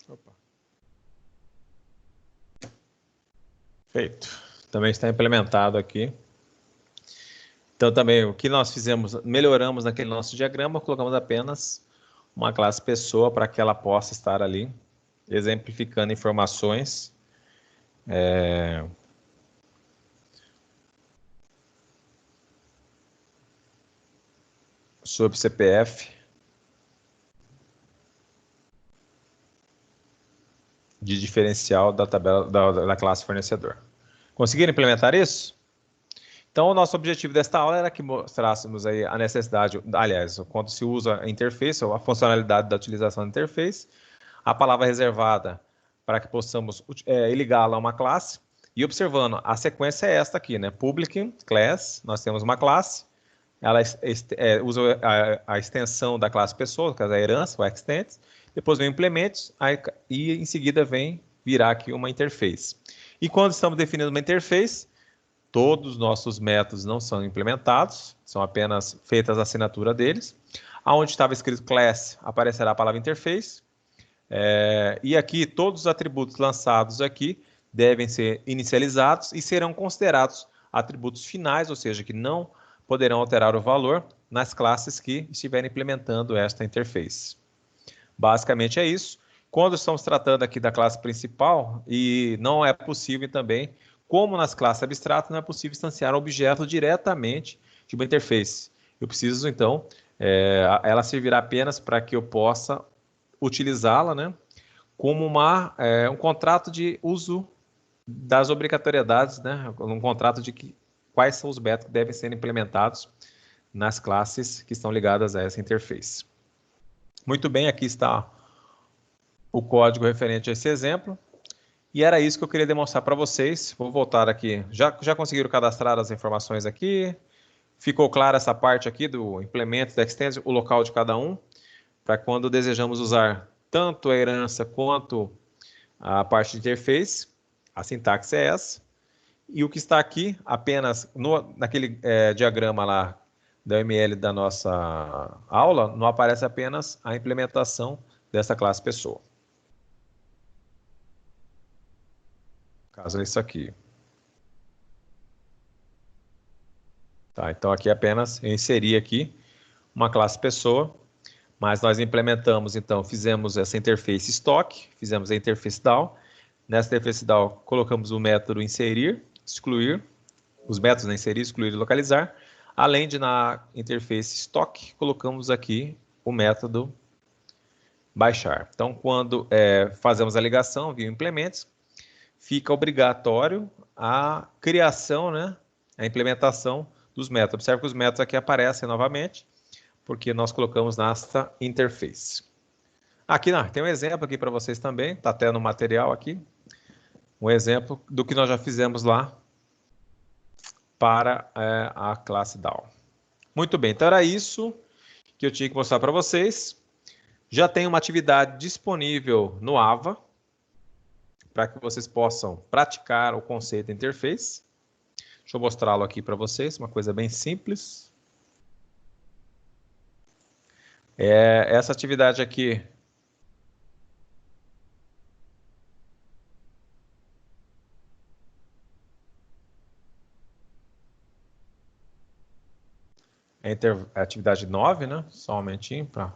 Opa. Feito. Também está implementado aqui. Então, também, o que nós fizemos, melhoramos naquele nosso diagrama, colocamos apenas uma classe pessoa para que ela possa estar ali, exemplificando informações. Sobre CPF de diferencial da tabela da classe fornecedor. Conseguiram implementar isso? Então, o nosso objetivo desta aula era que mostrássemos aí a necessidade, aliás, quando se usa a interface, ou a funcionalidade da utilização da interface, a palavra reservada para que possamos ligá-la a uma classe, e observando, a sequência é esta aqui, né? Public, class, nós temos uma classe, ela usa a extensão da classe pessoa, que é a herança, o extends, depois vem o implementos, e em seguida vem virar aqui uma interface. E quando estamos definindo uma interface, todos os nossos métodos não são implementados, são apenas feitas a assinatura deles. Aonde estava escrito class, aparecerá a palavra interface. E aqui, todos os atributos lançados aqui devem ser inicializados e serão considerados atributos finais, ou seja, que não poderão alterar o valor nas classes que estiverem implementando esta interface. Basicamente é isso. Quando estamos tratando aqui da classe principal, e não é possível também, como nas classes abstratas, não é possível instanciar um objeto diretamente de uma interface. Eu preciso, então, ela servirá apenas para que eu possa utilizá-la, né, como um contrato de uso das obrigatoriedades, né, um contrato de quais são os métodos que devem ser implementados nas classes que estão ligadas a essa interface. Muito bem, aqui está o código referente a esse exemplo. E era isso que eu queria demonstrar para vocês. Vou voltar aqui. Já conseguiram cadastrar as informações aqui? Ficou clara essa parte aqui do implemento, da extend, o local de cada um, para quando desejamos usar tanto a herança quanto a parte de interface. A sintaxe é essa. E o que está aqui, apenas naquele diagrama lá da UML da nossa aula, não aparece apenas a implementação dessa classe pessoa. Caso é isso aqui. Tá, então aqui apenas eu inseri aqui uma classe pessoa, mas nós implementamos, então, fizemos essa interface stock, fizemos a interface down. Nessa interface down, colocamos o método inserir, excluir, os métodos, né, inserir, excluir e localizar, além de na interface stock, colocamos aqui o método baixar. Então, quando fazemos a ligação via implementos, fica obrigatório a criação, né, a implementação dos métodos. Observe que os métodos aqui aparecem novamente, porque nós colocamos nesta interface. Aqui tem um exemplo aqui para vocês também, está até no material aqui, um exemplo do que nós já fizemos lá para a classe down. Muito bem, então era isso que eu tinha que mostrar para vocês. Já tem uma atividade disponível no AVA, para que vocês possam praticar o conceito de interface. Deixa eu mostrá-lo aqui para vocês, uma coisa bem simples. Essa atividade aqui é a atividade 9, né? Só um momentinho para...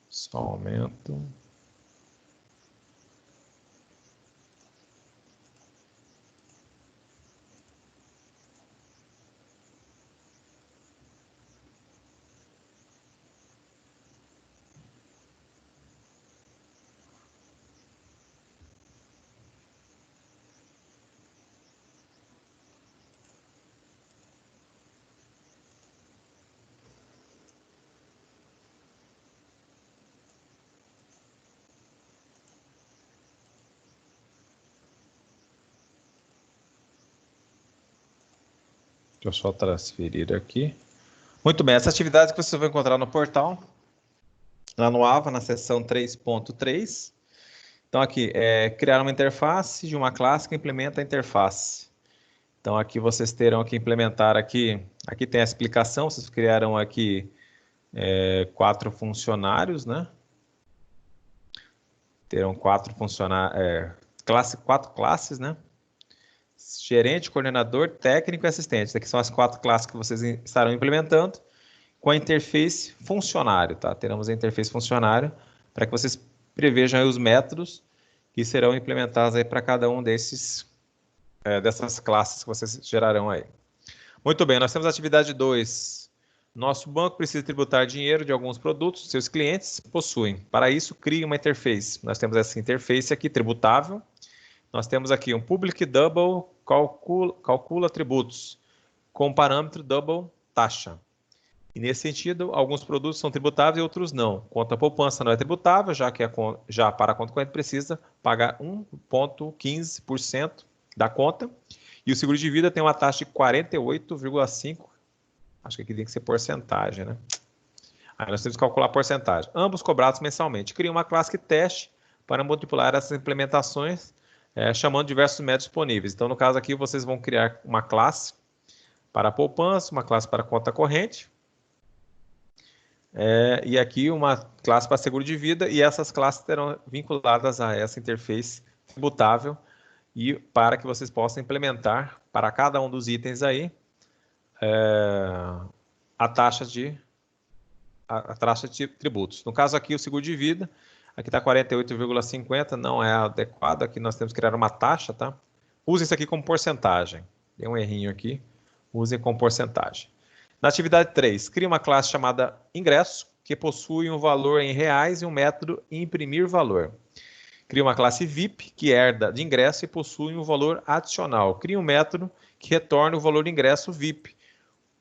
Só um momento. Deixa eu só transferir aqui. Muito bem, essa atividade que você vai encontrar no portal, lá no AVA, na seção 3.3. Então, aqui, criar uma interface de uma classe que implementa a interface. Então, aqui vocês terão que implementar aqui tem a explicação, vocês criaram aqui 4 funcionários, né? Terão 4 funcionários, 4 classes, né? Gerente, coordenador, técnico e assistente. Aqui são as 4 classes que vocês estarão implementando com a interface funcionário, tá? Teremos a interface funcionário para que vocês prevejam aí os métodos que serão implementados aí para cada um dessas classes que vocês gerarão aí. Muito bem, nós temos a atividade 2. Nosso banco precisa tributar dinheiro de alguns produtos, seus clientes possuem. Para isso, crie uma interface. Nós temos essa interface aqui, tributável. Nós temos aqui um public double, calcula tributos, com parâmetro double taxa. E nesse sentido, alguns produtos são tributáveis e outros não. Conta poupança não é tributável, já para a conta corrente precisa pagar 1,15% da conta. E o seguro de vida tem uma taxa de 48,5%. Acho que aqui tem que ser porcentagem, né? Aí nós temos que calcular a porcentagem. Ambos cobrados mensalmente. Cria uma classe que teste para manipular essas implementações, chamando diversos métodos disponíveis. Então, no caso aqui, vocês vão criar uma classe para a poupança, uma classe para a conta corrente, e aqui uma classe para seguro de vida, e essas classes serão vinculadas a essa interface tributável, e para que vocês possam implementar para cada um dos itens aí a taxa de tributos. No caso aqui, o seguro de vida, aqui está 48,50, não é adequado, aqui nós temos que criar uma taxa, tá? Usem isso aqui como porcentagem. Deu um errinho aqui, usem como porcentagem. Na atividade 3, crie uma classe chamada ingresso, que possui um valor em reais e um método imprimir valor. Crie uma classe VIP, que herda de ingresso e possui um valor adicional. Crie um método que retorne o valor de ingresso VIP,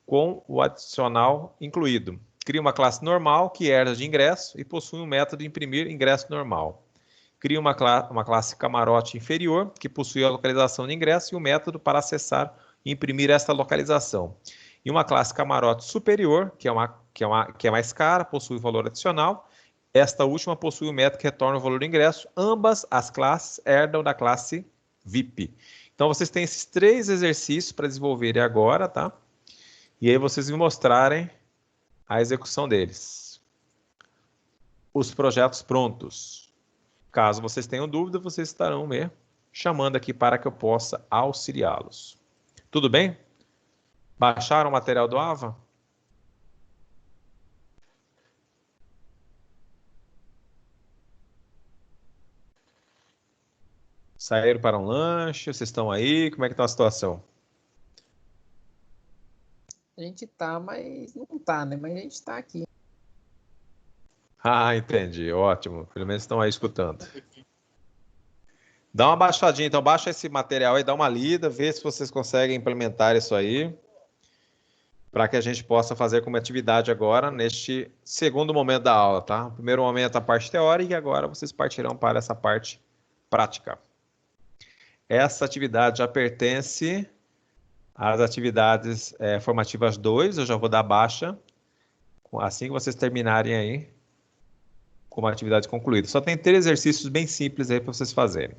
com o adicional incluído. Crie uma classe normal, que herda de ingresso e possui um método imprimir ingresso normal. Crie uma classe camarote inferior, que possui a localização de ingresso e o método para acessar e imprimir esta localização. E uma classe camarote superior, que é mais cara, possui valor adicional. Esta última possui o método que retorna o valor do ingresso. Ambas as classes herdam da classe VIP. Então, vocês têm esses 3 exercícios para desenvolverem agora, tá? E aí vocês me mostrarem a execução deles. Os projetos prontos. Caso vocês tenham dúvida, vocês estarão me chamando aqui para que eu possa auxiliá-los. Tudo bem? Baixaram o material do AVA? Saíram para um lanche? Vocês estão aí? Como é que está a situação? A gente tá, mas não tá, né? Mas a gente tá aqui. Ah, entendi. Ótimo. Pelo menos estão aí escutando. Dá uma baixadinha, então baixa esse material aí, dá uma lida, vê se vocês conseguem implementar isso aí, para que a gente possa fazer como atividade agora, neste segundo momento da aula, tá? O primeiro momento a parte teórica e agora vocês partirão para essa parte prática. Essa atividade já pertence às atividades formativas 2, eu já vou dar baixa, assim que vocês terminarem aí, com uma atividade concluída. Só tem 3 exercícios bem simples aí para vocês fazerem.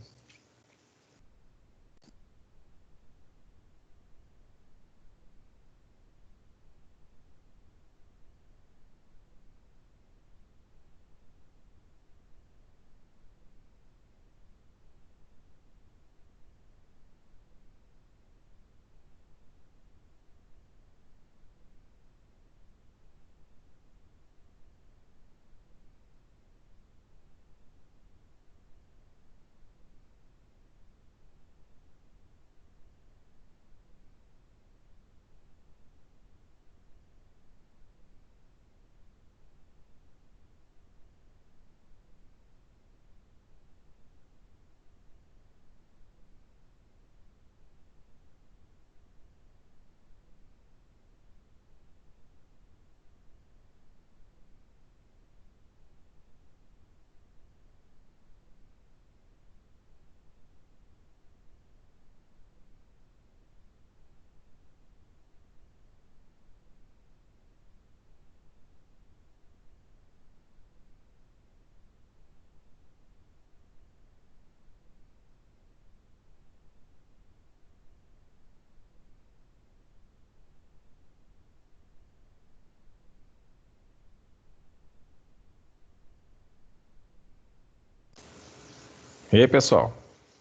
E aí, pessoal?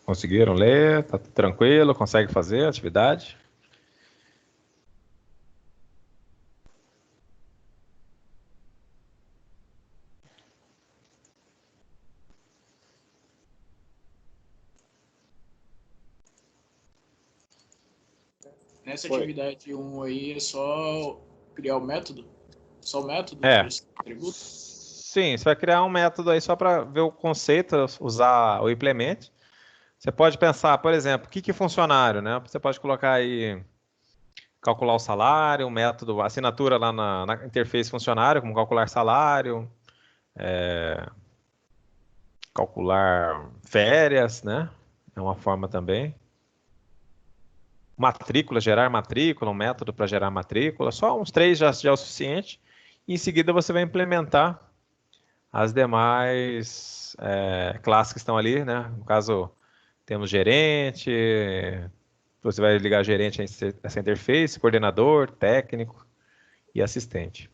Conseguiram ler? Tá tudo tranquilo? Consegue fazer a atividade? Nessa Foi. atividade 1 aí é só criar o método? Só o método É. dos atributos? Sim, você vai criar um método aí só para ver o conceito, usar o implement. Você pode pensar, por exemplo, o que é funcionário, né? Você pode colocar aí, calcular o salário, um método, assinatura lá na interface funcionário, como calcular salário, calcular férias, né? É uma forma também. Matrícula, gerar matrícula, um método para gerar matrícula. Só uns 3 já é o suficiente. E em seguida você vai implementar as demais classes que estão ali, né? No caso, temos gerente, você vai ligar gerente a essa interface, coordenador, técnico e assistente.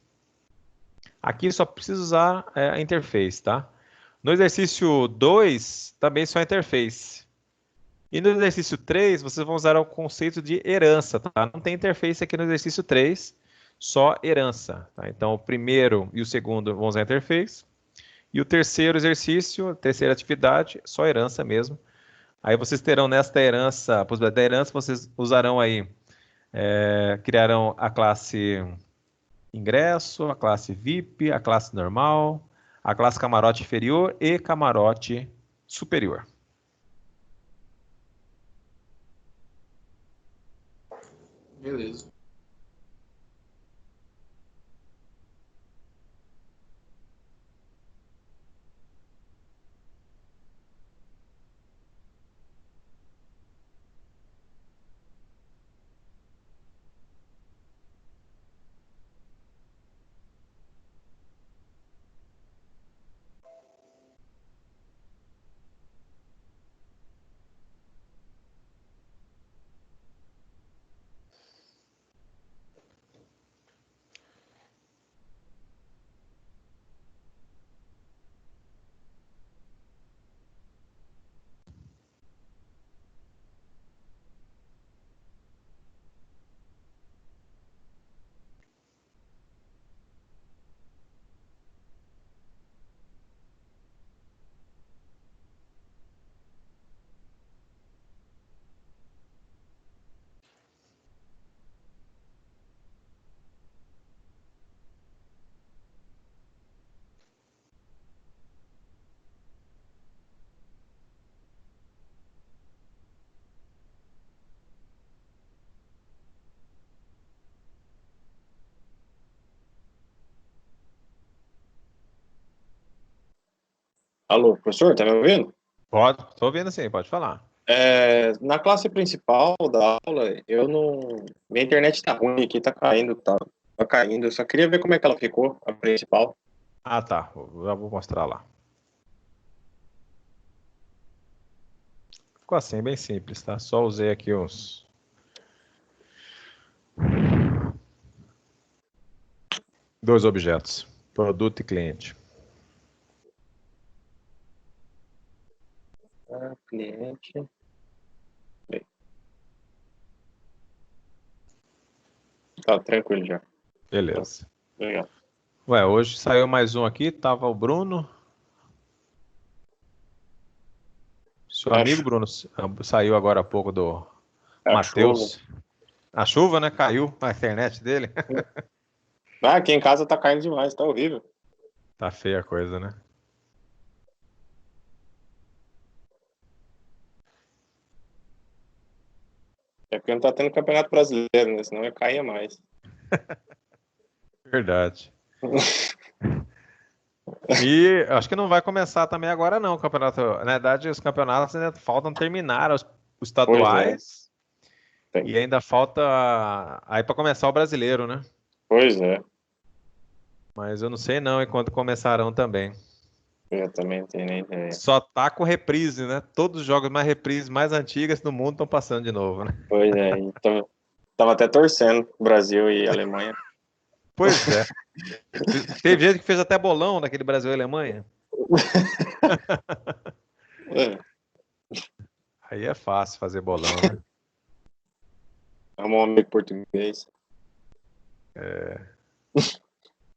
Aqui só precisa usar a interface, tá? No exercício 2, também só a interface. E no exercício 3, vocês vão usar o conceito de herança, tá? Não tem interface aqui no exercício 3, só herança, tá? Então, o primeiro e o segundo vão usar a interface. E o terceiro exercício, a terceira atividade, só herança mesmo. Aí vocês terão nesta herança, a possibilidade da herança, vocês usarão aí, criarão a classe ingresso, a classe VIP, a classe normal, a classe camarote inferior e camarote superior. Beleza. Alô, professor, tá me ouvindo? Pode, estou ouvindo sim, pode falar. Na classe principal da aula, eu não. Minha internet tá ruim aqui, tá caindo, tá caindo. Eu só queria ver como é que ela ficou, a principal. Ah, tá, já vou mostrar lá. Ficou assim, bem simples, tá? Só usei aqui os... dois objetos, produto e cliente. Cliente. Bem. Tá tranquilo já. Beleza. Legal. Ué, hoje saiu mais um aqui, tava o Bruno. Seu amigo Bruno saiu agora há pouco do A chuva. Matheus. A chuva, né? Caiu a internet dele. Aqui em casa tá caindo demais, tá horrível. Tá feia a coisa, né? É porque não tá tendo campeonato brasileiro, né? Senão eu caía mais. Verdade. E acho que não vai começar também agora não o campeonato. Na verdade, os campeonatos ainda faltam terminar os estaduais. Pois é. E ainda falta aí para começar o brasileiro, né? Pois é. Mas eu não sei não enquanto começarão também. Eu também não tenho nem ideia. Só tá com reprise, né? Todos os jogos mais reprises mais antigas do mundo estão passando de novo, né? Pois é. Então, tava até torcendo Brasil e Alemanha. Pois é. Teve gente que fez até bolão naquele Brasil e Alemanha. É. Aí é fácil fazer bolão, né? Arrumar um amigo português.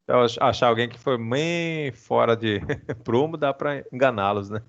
Então, achar alguém que foi bem fora de prumo, dá para enganá-los, né?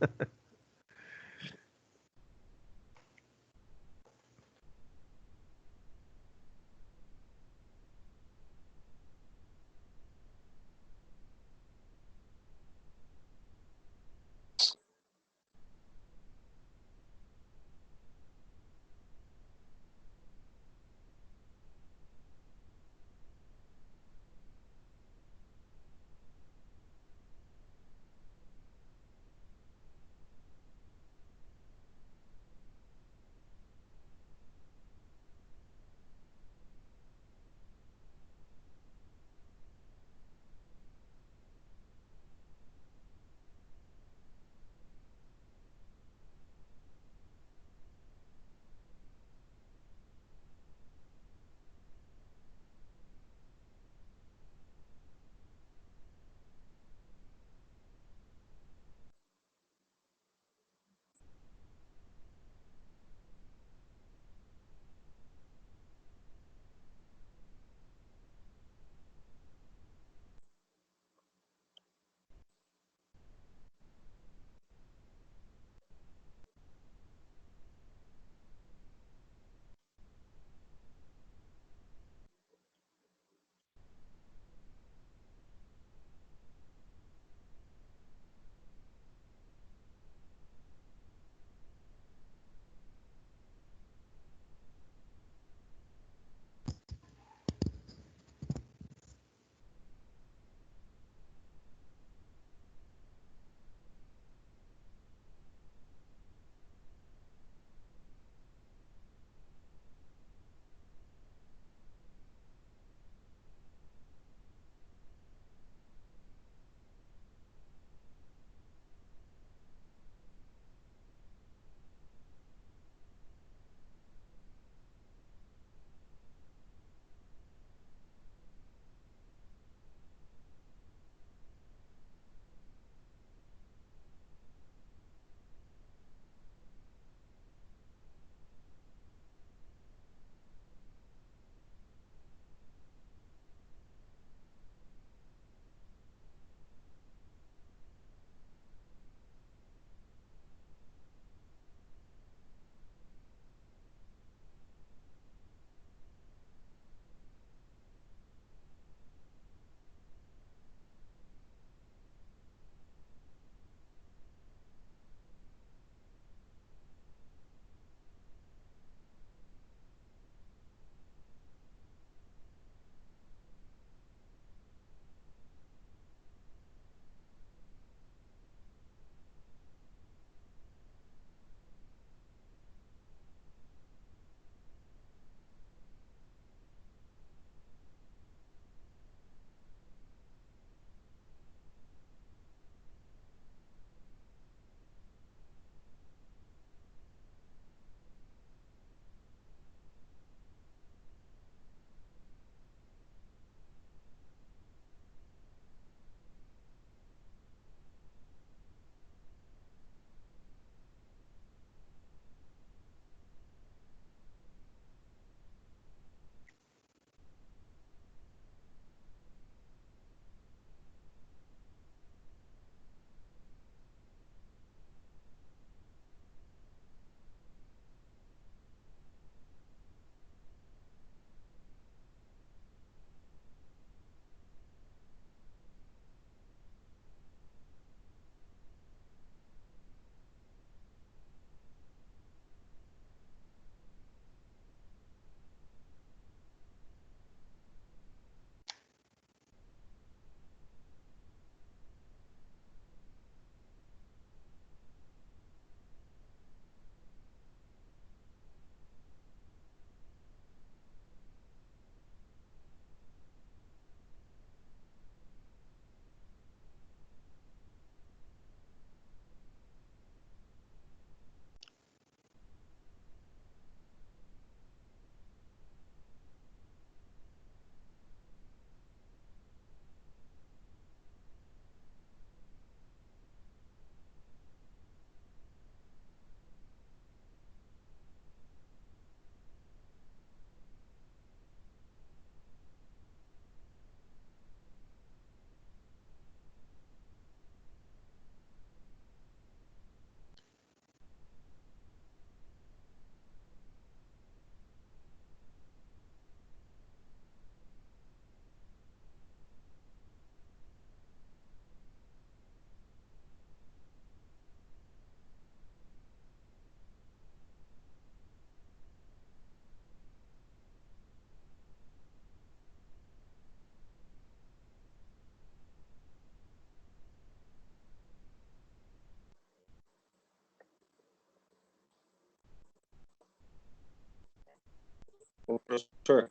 Ô, professor,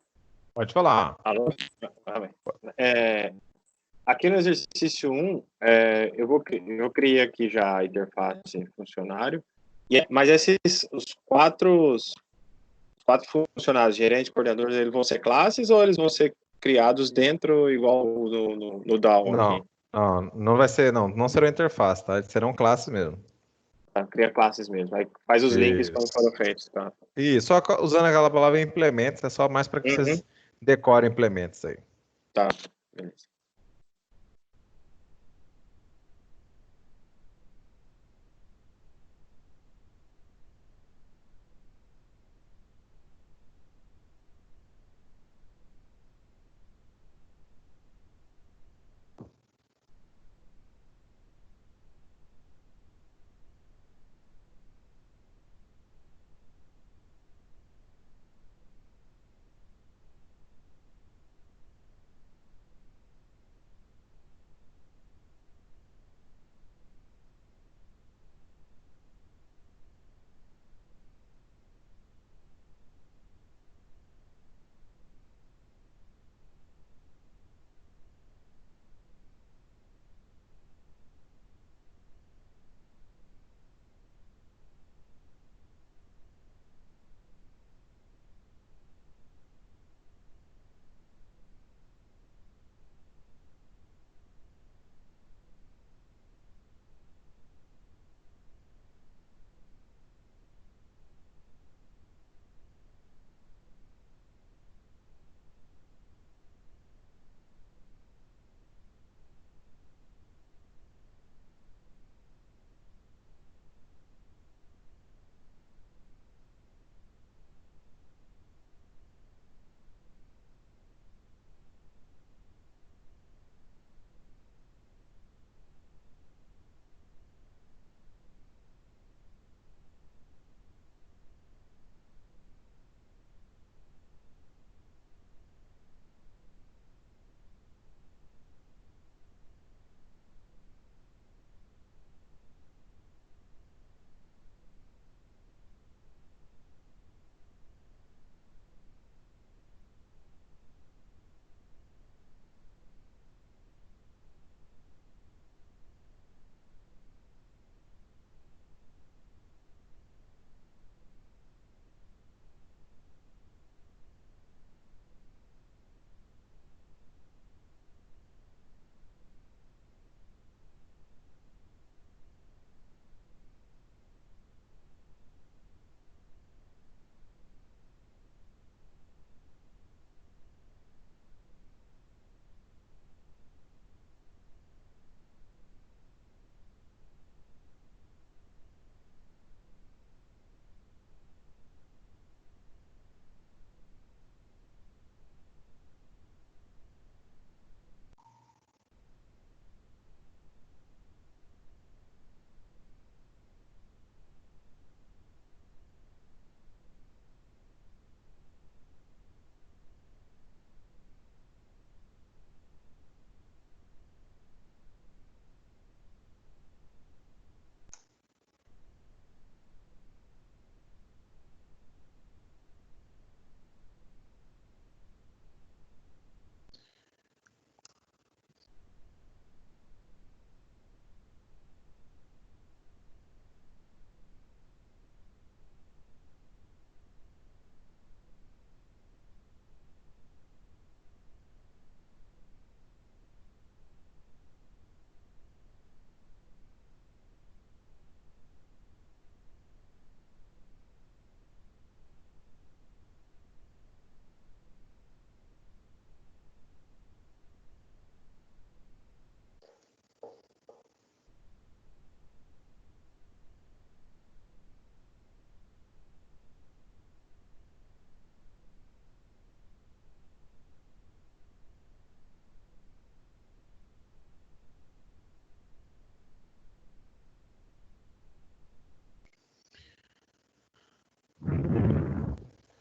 Pode falar. alô? Ah, bem. Aqui no exercício 1, eu criei aqui já a interface funcionário, mas os quatro funcionários, gerente, coordenadores, eles vão ser classes ou eles vão ser criados dentro, igual no DAO aqui? Não vai ser, não serão interface, tá? Eles serão classes mesmo. Tá? Cria classes mesmo, aí faz os links Isso. como foram feitos, tá? E só usando aquela palavra implementos, é só mais para que vocês decorem implementos aí. Tá, beleza.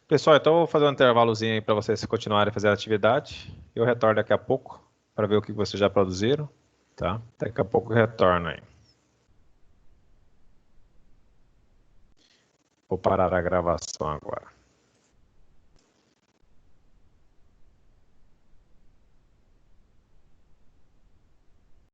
Pessoal, então eu vou fazer um intervalozinho aí para vocês continuarem a fazer a atividade. Eu retorno daqui a pouco para ver o que vocês já produziram, tá? Daqui a pouco eu retorno aí. Vou parar a gravação agora.